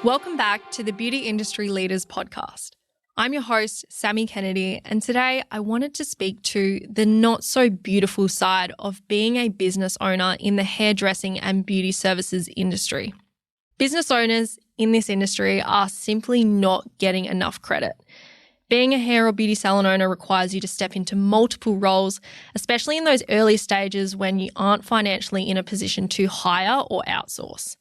Welcome back to the Beauty Industry Leaders Podcast. I'm your host, Sammy Kennedy, and today I wanted to speak to the not so beautiful side of being a business owner in the hairdressing and beauty services industry. Business owners in this industry are simply not getting enough credit. Being a hair or beauty salon owner requires you to step into multiple roles, especially in those early stages when you aren't financially in a position to hire or outsource.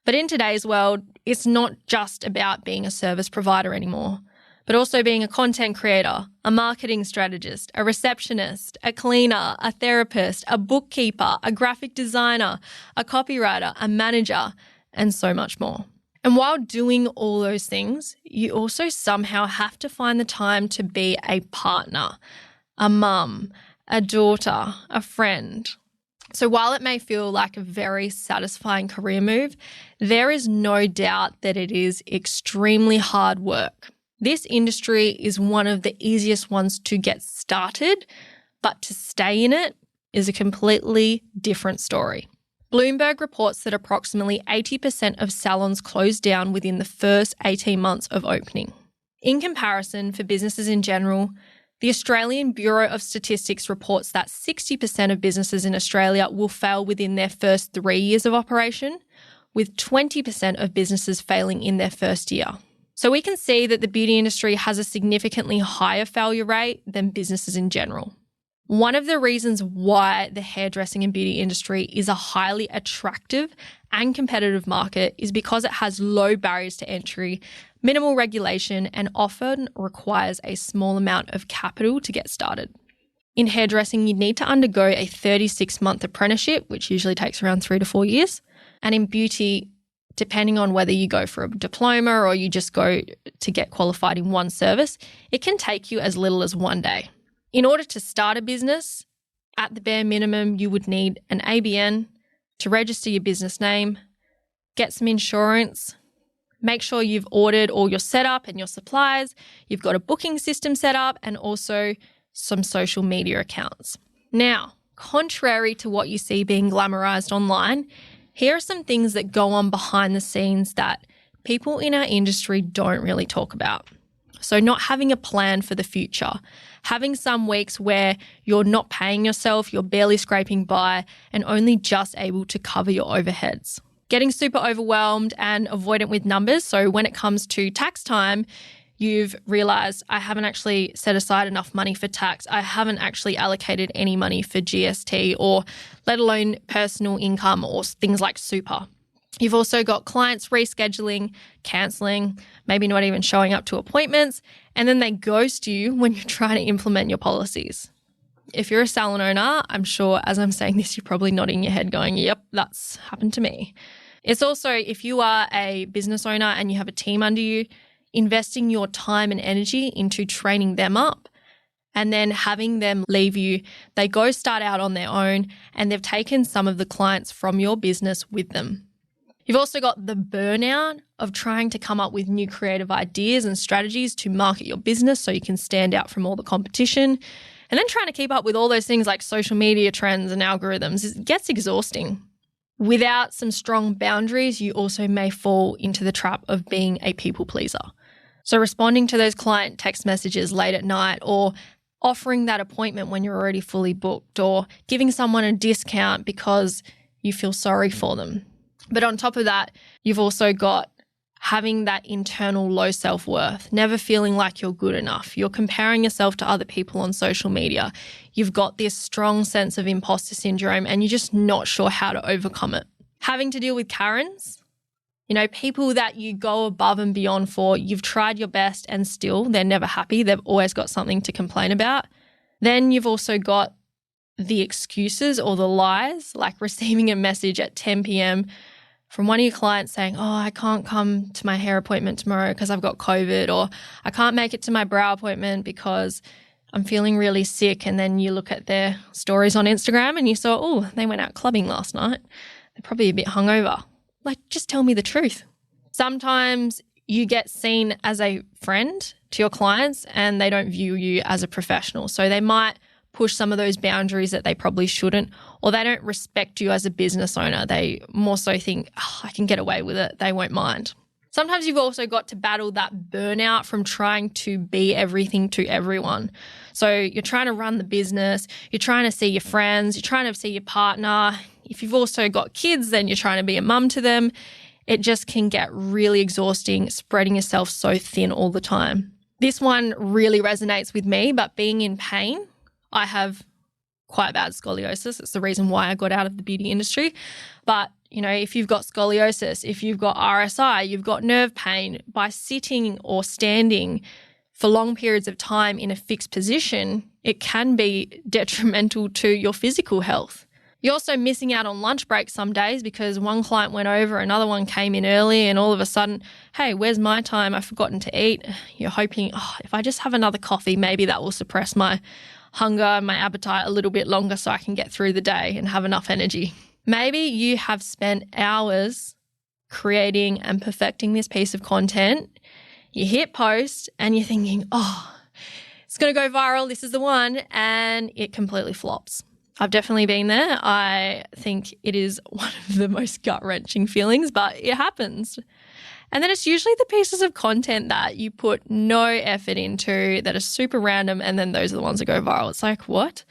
But in today's world, it's not just about being a service provider anymore, but also being a content creator, a marketing strategist, a receptionist, a cleaner, a therapist, a bookkeeper, a graphic designer, a copywriter, a manager, and so much more. And while doing all those things, you also somehow have to find the time to be a partner, a mum, a daughter, a friend. So while it may feel like a very satisfying career move, there is no doubt that it is extremely hard work. This industry is one of the easiest ones to get started, but to stay in it is a completely different story. Bloomberg reports that approximately 80% of salons close down within the first 18 months of opening. In comparison, for businesses in general, the Australian Bureau of Statistics reports that 60% of businesses in Australia will fail within their first 3 years of operation, with 20% of businesses failing in their first year. So we can see that the beauty industry has a significantly higher failure rate than businesses in general. One of the reasons why the hairdressing and beauty industry is a highly attractive and competitive market is because it has low barriers to entry, minimal regulation, and often requires a small amount of capital to get started. In hairdressing, you need to undergo a 36-month apprenticeship, which usually takes around 3 to 4 years. And in beauty, depending on whether you go for a diploma or you just go to get qualified in one service, it can take you as little as 1 day. In order to start a business, at the bare minimum, you would need an ABN to register your business name, get some insurance, make sure you've ordered all your setup and your supplies, you've got a booking system set up, and also some social media accounts. Now, contrary to what you see being glamorized online, here are some things that go on behind the scenes that people in our industry don't really talk about. So not having a plan for the future, having some weeks where you're not paying yourself, you're barely scraping by, and only just able to cover your overheads. Getting super overwhelmed and avoidant with numbers. So when it comes to tax time, you've realized I haven't actually set aside enough money for tax. I haven't actually allocated any money for GST or let alone personal income or things like super. You've also got clients rescheduling, cancelling, maybe not even showing up to appointments, and then they ghost you when you're trying to implement your policies. If you're a salon owner, I'm sure as I'm saying this, you're probably nodding your head going, yep, that's happened to me. It's also, if you are a business owner and you have a team under you, investing your time and energy into training them up and then having them leave you. They go start out on their own and they've taken some of the clients from your business with them. You've also got the burnout of trying to come up with new creative ideas and strategies to market your business so you can stand out from all the competition. And then trying to keep up with all those things like social media trends and algorithms, it gets exhausting. Without some strong boundaries, you also may fall into the trap of being a people pleaser. So responding to those client text messages late at night or offering that appointment when you're already fully booked or giving someone a discount because you feel sorry for them. But on top of that, you've also got having that internal low self-worth, never feeling like you're good enough. You're comparing yourself to other people on social media. You've got this strong sense of imposter syndrome and you're just not sure how to overcome it. Having to deal with Karens, people that you go above and beyond for, you've tried your best and still they're never happy. They've always got something to complain about. Then you've also got the excuses or the lies, like receiving a message at 10 p.m. from one of your clients saying, I can't come to my hair appointment tomorrow because I've got COVID, or I can't make it to my brow appointment because I'm feeling really sick. And then you look at their stories on Instagram and you saw, they went out clubbing last night. They're probably a bit hungover. Like, just tell me the truth. Sometimes you get seen as a friend to your clients and they don't view you as a professional. So they might push some of those boundaries that they probably shouldn't, or they don't respect you as a business owner. They more so think, I can get away with it. They won't mind. Sometimes you've also got to battle that burnout from trying to be everything to everyone. So you're trying to run the business, you're trying to see your friends, you're trying to see your partner. If you've also got kids, then you're trying to be a mum to them. It just can get really exhausting, spreading yourself so thin all the time. This one really resonates with me, but being in pain, I have quite bad scoliosis. It's the reason why I got out of the beauty industry. But, if you've got scoliosis, if you've got RSI, you've got nerve pain, by sitting or standing for long periods of time in a fixed position, it can be detrimental to your physical health. You're also missing out on lunch breaks some days because one client went over, another one came in early, and all of a sudden, hey, where's my time? I've forgotten to eat. You're hoping, if I just have another coffee, maybe that will suppress my hunger and my appetite a little bit longer so I can get through the day and have enough energy. Maybe you have spent hours creating and perfecting this piece of content. You hit post and you're thinking, it's going to go viral. This is the one. And it completely flops. I've definitely been there. I think it is one of the most gut-wrenching feelings, but it happens. And then it's usually the pieces of content that you put no effort into that are super random, and then those are the ones that go viral. It's like, what?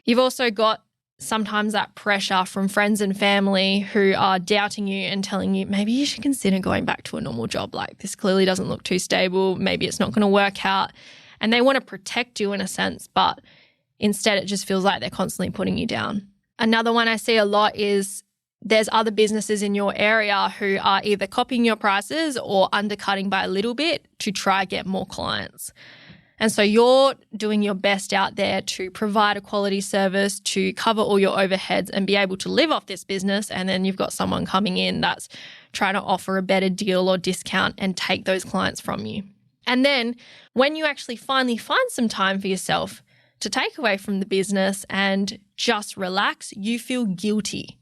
You've also got sometimes that pressure from friends and family who are doubting you and telling you maybe you should consider going back to a normal job. Like, this clearly doesn't look too stable. Maybe it's not going to work out. And they want to protect you in a sense, but instead it just feels like they're constantly putting you down. Another one I see a lot is there's other businesses in your area who are either copying your prices or undercutting by a little bit to try get more clients. And so you're doing your best out there to provide a quality service, to cover all your overheads and be able to live off this business. And then you've got someone coming in that's trying to offer a better deal or discount and take those clients from you. And then when you actually finally find some time for yourself to take away from the business and just relax, you feel guilty.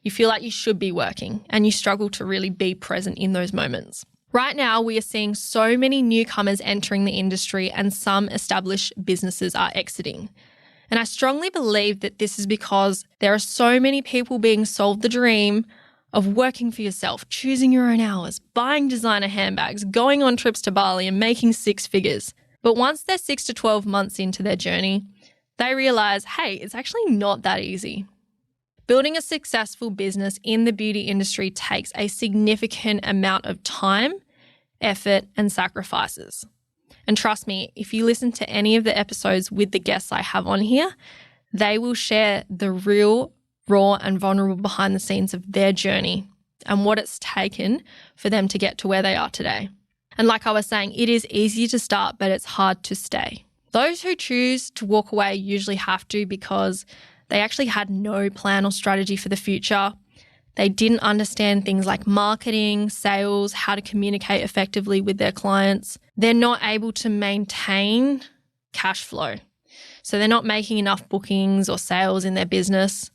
You feel like you should be working and you struggle to really be present in those moments. Right now, we are seeing so many newcomers entering the industry and some established businesses are exiting. And I strongly believe that this is because there are so many people being sold the dream of working for yourself, choosing your own hours, buying designer handbags, going on trips to Bali and making six figures. But once they're 6 to 12 months into their journey, they realize, hey, it's actually not that easy. Building a successful business in the beauty industry takes a significant amount of time, effort, and sacrifices. And trust me, if you listen to any of the episodes with the guests I have on here, they will share the real, raw, and vulnerable behind the scenes of their journey and what it's taken for them to get to where they are today. And like I was saying, it is easy to start, but it's hard to stay. Those who choose to walk away usually have to because they actually had no plan or strategy for the future. They didn't understand things like marketing, sales, how to communicate effectively with their clients. They're not able to maintain cash flow. So they're not making enough bookings or sales in their business.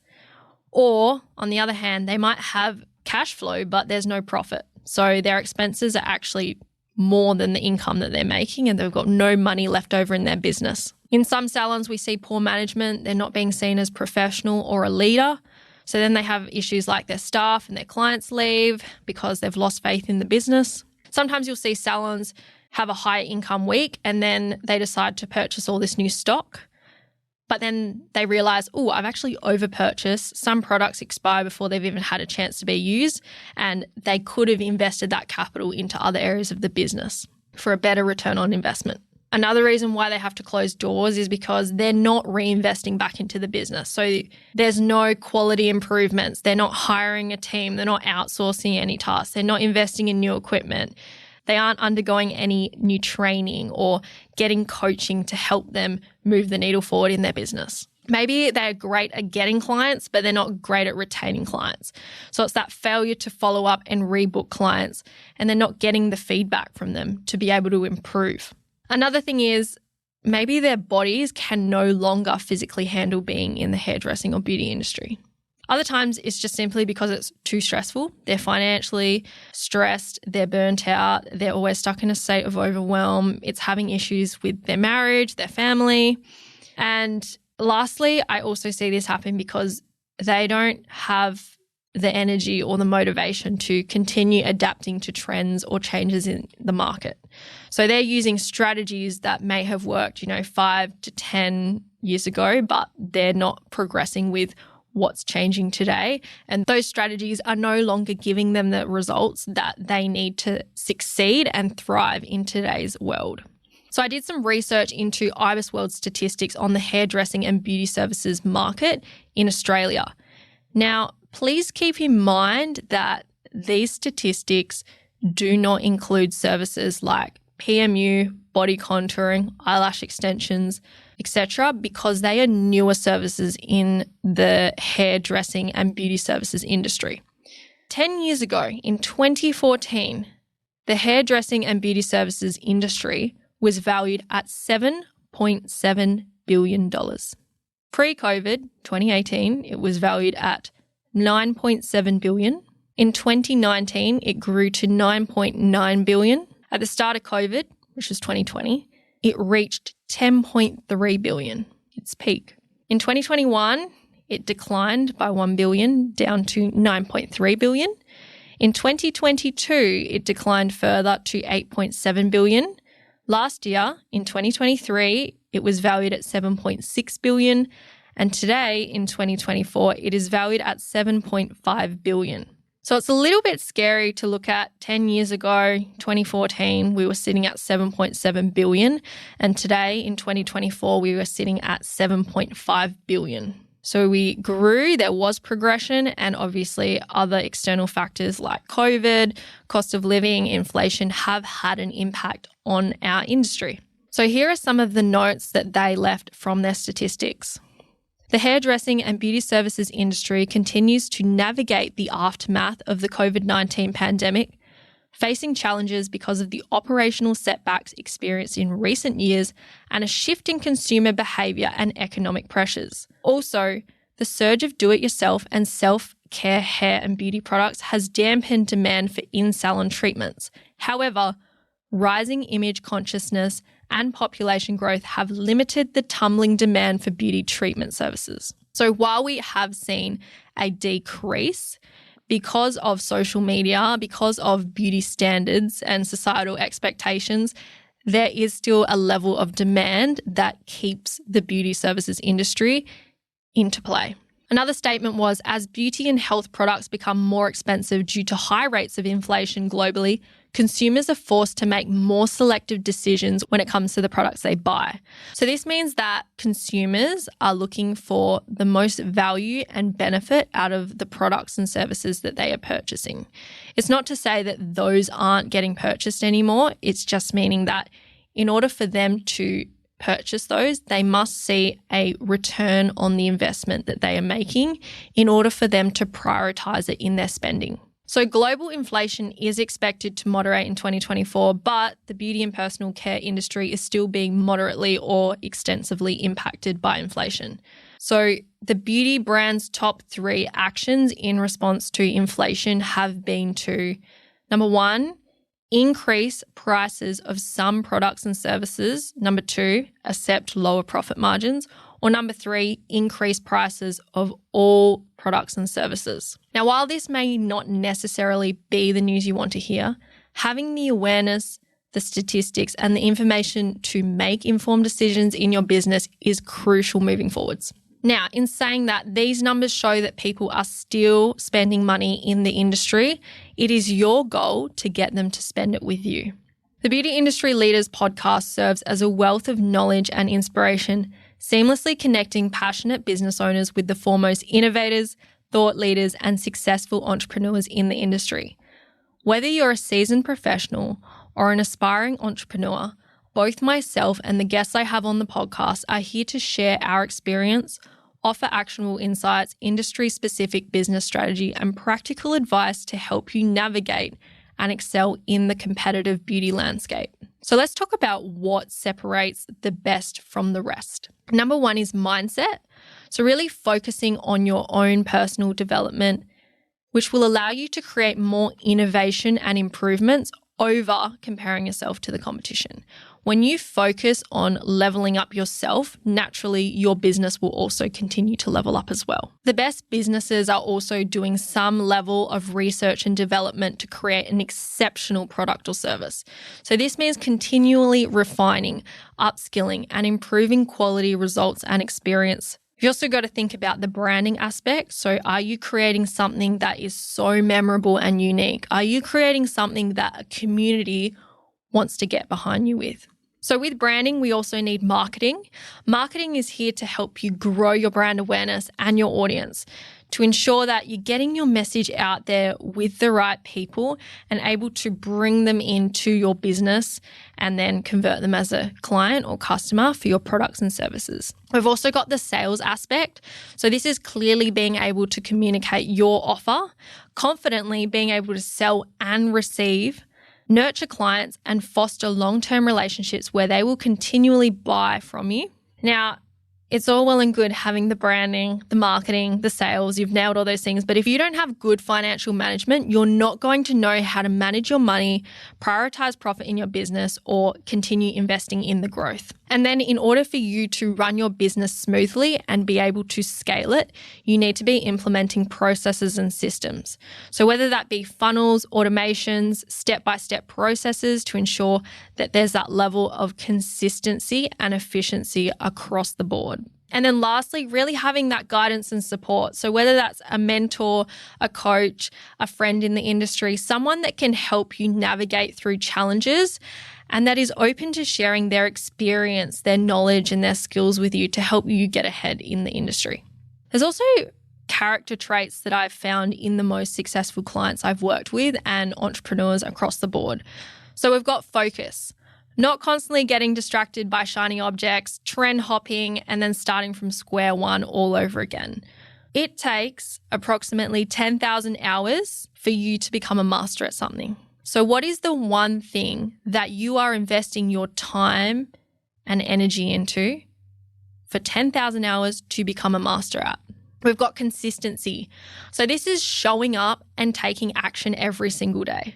Or on the other hand, they might have cash flow, but there's no profit. So their expenses are actually more than the income that they're making and they've got no money left over in their business. In some salons, we see poor management. They're not being seen as professional or a leader. So then they have issues like their staff and their clients leave because they've lost faith in the business. Sometimes you'll see salons have a high income week and then they decide to purchase all this new stock. But then they realize, I've actually overpurchased. Some products expire before they've even had a chance to be used, and they could have invested that capital into other areas of the business for a better return on investment. Another reason why they have to close doors is because they're not reinvesting back into the business. So there's no quality improvements. They're not hiring a team. They're not outsourcing any tasks. They're not investing in new equipment. They aren't undergoing any new training or getting coaching to help them move the needle forward in their business. Maybe they're great at getting clients, but they're not great at retaining clients. So it's that failure to follow up and rebook clients, and they're not getting the feedback from them to be able to improve. Another thing is maybe their bodies can no longer physically handle being in the hairdressing or beauty industry. Other times it's just simply because it's too stressful. They're financially stressed, they're burnt out, they're always stuck in a state of overwhelm. It's having issues with their marriage, their family. And lastly, I also see this happen because they don't have the energy or the motivation to continue adapting to trends or changes in the market. So they're using strategies that may have worked, 5 to 10 years ago, but they're not progressing with what's changing today. And those strategies are no longer giving them the results that they need to succeed and thrive in today's world. So I did some research into IBIS World statistics on the hairdressing and beauty services market in Australia. Now, please keep in mind that these statistics do not include services like PMU, body contouring, eyelash extensions, etc., because they are newer services in the hairdressing and beauty services industry. 10 years ago, in 2014, the hairdressing and beauty services industry was valued at $7.7 billion. Pre-COVID, 2018, it was valued at $9.7 billion. In 2019, it grew to $9.9 billion. At the start of COVID, which was 2020, it reached $10.3 billion, its peak. In 2021, it declined by $1 billion down to $9.3 billion. In 2022, it declined further to $8.7 billion. Last year, in 2023, it was valued at $7.6 billion. And today, in 2024, it is valued at $7.5 billion. So it's a little bit scary to look at 10 years ago, 2014, we were sitting at $7.7 billion. And today, in 2024, we were sitting at $7.5 billion. So we grew, there was progression, and obviously other external factors like COVID, cost of living, inflation have had an impact on our industry. So here are some of the notes that they left from their statistics. The hairdressing and beauty services industry continues to navigate the aftermath of the COVID-19 pandemic, facing challenges because of the operational setbacks experienced in recent years and a shift in consumer behaviour and economic pressures. Also, the surge of do-it-yourself and self-care hair and beauty products has dampened demand for in-salon treatments. However, rising image consciousness and population growth have limited the tumbling demand for beauty treatment services. So while we have seen a decrease because of social media, because of beauty standards and societal expectations, there is still a level of demand that keeps the beauty services industry into play. Another statement was, as beauty and health products become more expensive due to high rates of inflation globally, consumers are forced to make more selective decisions when it comes to the products they buy. So this means that consumers are looking for the most value and benefit out of the products and services that they are purchasing. It's not to say that those aren't getting purchased anymore. It's just meaning that in order for them to purchase those, they must see a return on the investment that they are making in order for them to prioritize it in their spending. So global inflation is expected to moderate in 2024, but the beauty and personal care industry is still being moderately or extensively impacted by inflation. So the beauty brand's top 3 actions in response to inflation have been to, number 1, increase prices of some products and services. Number 2, accept lower profit margins. Or number 3, increase prices of all products and services. Now, while this may not necessarily be the news you want to hear, having the awareness, the statistics, and the information to make informed decisions in your business is crucial moving forwards. Now, in saying that, these numbers show that people are still spending money in the industry. It is your goal to get them to spend it with you. The Beauty Industry Leaders podcast serves as a wealth of knowledge and inspiration, seamlessly connecting passionate business owners with the foremost innovators, thought leaders, and successful entrepreneurs in the industry. Whether you're a seasoned professional or an aspiring entrepreneur, both myself and the guests I have on the podcast are here to share our experience, offer actionable insights, industry-specific business strategy, and practical advice to help you navigate and excel in the competitive beauty landscape. So let's talk about what separates the best from the rest. Number 1 is mindset. So really focusing on your own personal development, which will allow you to create more innovation and improvements over comparing yourself to the competition. When you focus on leveling up yourself, naturally your business will also continue to level up as well. The best businesses are also doing some level of research and development to create an exceptional product or service. So this means continually refining, upskilling, and improving quality results and experience. You've also got to think about the branding aspect. So are you creating something that is so memorable and unique? Are you creating something that a community wants to get behind you with? So with branding, we also need marketing. Marketing is here to help you grow your brand awareness and your audience to ensure that you're getting your message out there with the right people and able to bring them into your business and then convert them as a client or customer for your products and services. We've also got the sales aspect. So this is clearly being able to communicate your offer, confidently being able to sell and receive, nurture clients, and foster long-term relationships where they will continually buy from you. Now, it's all well and good having the branding, the marketing, the sales, you've nailed all those things. But if you don't have good financial management, you're not going to know how to manage your money, prioritize profit in your business, or continue investing in the growth. And then in order for you to run your business smoothly and be able to scale it, you need to be implementing processes and systems. So whether that be funnels, automations, step-by-step processes to ensure that there's that level of consistency and efficiency across the board. And then lastly, really having that guidance and support. So whether that's a mentor, a coach, a friend in the industry, someone that can help you navigate through challenges and that is open to sharing their experience, their knowledge, and their skills with you to help you get ahead in the industry. There's also character traits that I've found in the most successful clients I've worked with and entrepreneurs across the board. So we've got focus. Not constantly getting distracted by shiny objects, trend hopping, and then starting from square one all over again. It takes approximately 10,000 hours for you to become a master at something. So what is the one thing that you are investing your time and energy into for 10,000 hours to become a master at? We've got consistency. So this is showing up and taking action every single day,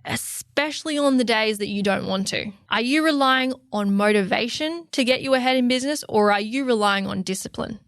especially on the days that you don't want to. Are you relying on motivation to get you ahead in business, or are you relying on discipline?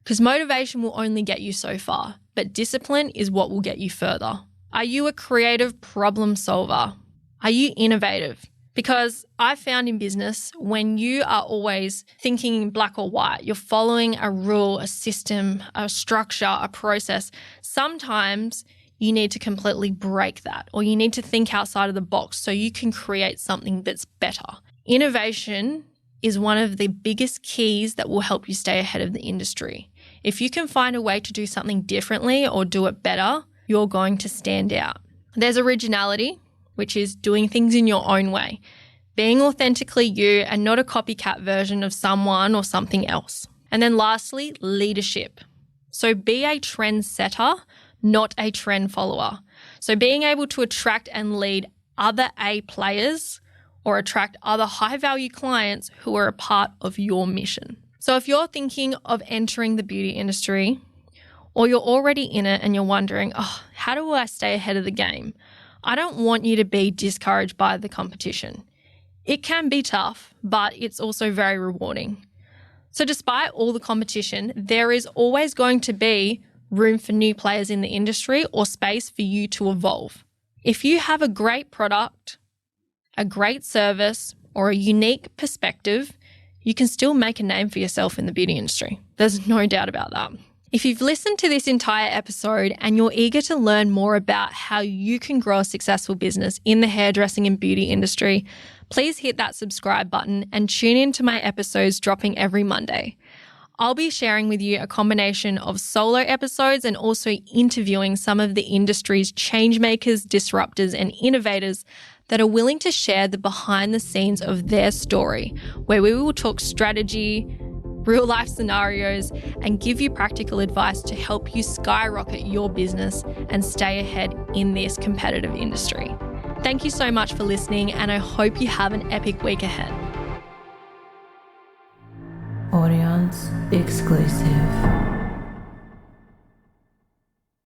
Because motivation will only get you so far, but discipline is what will get you further. Are you a creative problem solver? Are you innovative? Because I've found in business, when you are always thinking in black or white, you're following a rule, a system, a structure, a process, sometimes you need to completely break that, or you need to think outside of the box so you can create something that's better. Innovation is one of the biggest keys that will help you stay ahead of the industry. If you can find a way to do something differently or do it better, you're going to stand out. There's originality, which is doing things in your own way, being authentically you and not a copycat version of someone or something else. And then lastly, leadership. So be a trendsetter, not a trend follower. So being able to attract and lead other A players or attract other high-value clients who are a part of your mission. So if you're thinking of entering the beauty industry, or you're already in it and you're wondering, how do I stay ahead of the game? I don't want you to be discouraged by the competition. It can be tough, but it's also very rewarding. So despite all the competition, there is always going to be room for new players in the industry or space for you to evolve. If you have a great product, a great service, or a unique perspective, you can still make a name for yourself in the beauty industry. There's no doubt about that. If you've listened to this entire episode and you're eager to learn more about how you can grow a successful business in the hairdressing and beauty industry, please hit that subscribe button and tune in to my episodes dropping every Monday. I'll be sharing with you a combination of solo episodes and also interviewing some of the industry's changemakers, disruptors, and innovators that are willing to share the behind the scenes of their story, where we will talk strategy, real life scenarios, and give you practical advice to help you skyrocket your business and stay ahead in this competitive industry. Thank you so much for listening, and I hope you have an epic week ahead. Audience exclusive.